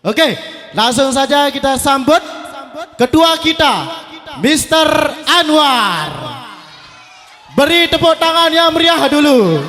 Oke, langsung saja kita sambut ketua kita, Mr. Anwar. Beri tepuk tangan yang meriah dulu.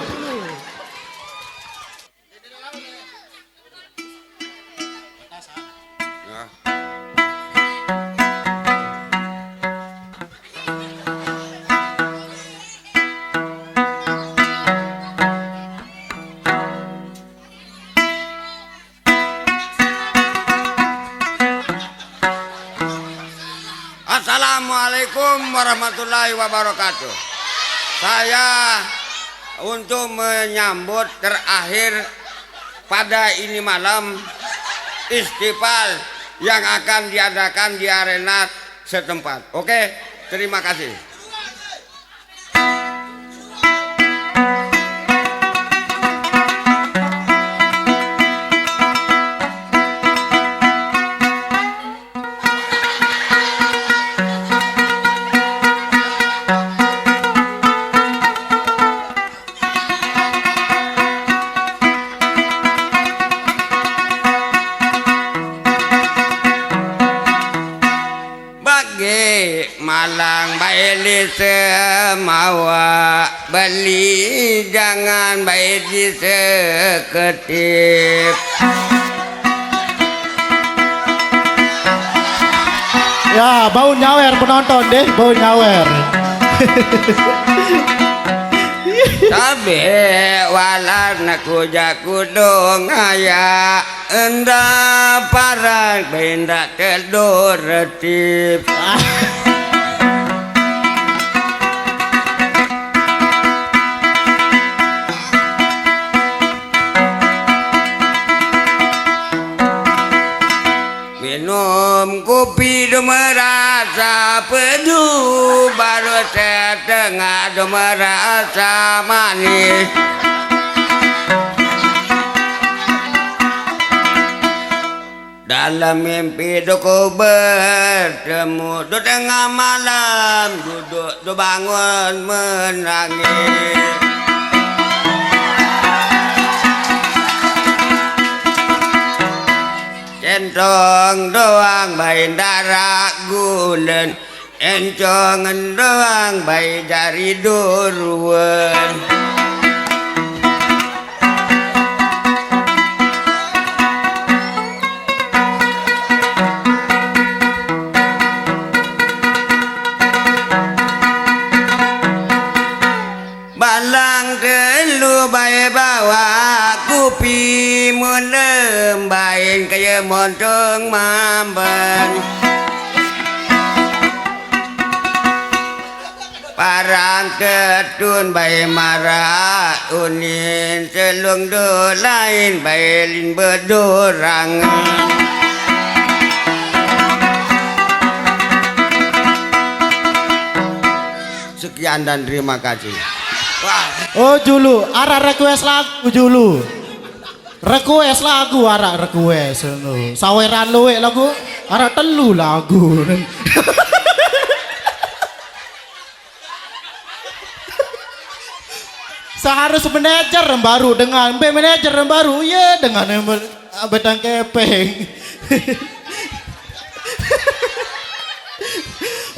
Assalamualaikum warahmatullahi wabarakatuh. Saya untuk menyambut terakhir pada ini malam istighfar yang akan diadakan di arena setempat. Oke, terima kasih. Malang baili semawa beli jangan baili seketip. Ya, bau nyawer penonton deh, bau nyawer. Sabe walarna kujaku dong aya enda parang benda telur retip. Minum kopi do merasa pedu, baru setengah do merasa manis. Dalam mimpi do ku bertemu, do tengah malam duduk do bangun menangis. Entong doang bayi darah gulen, encongan doang bayi jari durwan. Balang telu bayi bawa kopi menem bayi kaya montong mamban. Parang ketun bayi marah unin selung do lain bayi lin berdorangan. Sekian dan terima kasih. Oh Julu, arah request lagu Julu. Request lagu arah request. Saweran luwe lagu, arah telu lagu. Seharus manajer baru dengan manajer baru ya dengan betang kepeng.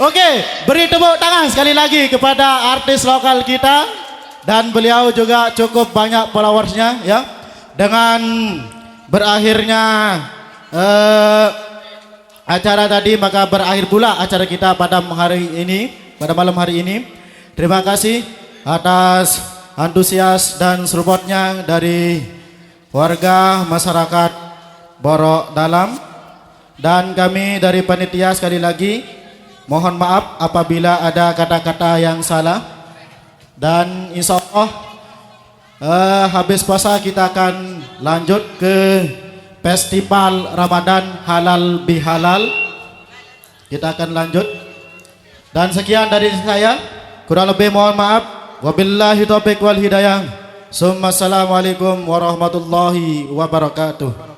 Oke, beri tepuk tangan sekali lagi kepada artis lokal kita. Dan beliau juga cukup banyak followersnya ya. Dengan berakhirnya acara tadi maka berakhir pula acara kita pada malam hari ini. Terima kasih atas antusias dan supportnya dari warga masyarakat Borok Dalam. Dan kami dari panitia sekali lagi mohon maaf apabila ada kata-kata yang salah. Dan insya Allah habis puasa kita akan lanjut ke festival Ramadan halal bihalal. Kita akan lanjut. Dan sekian dari saya, kurang lebih mohon maaf. Wabillahi taufiq wal hidayah. Assalamualaikum warahmatullahi wabarakatuh.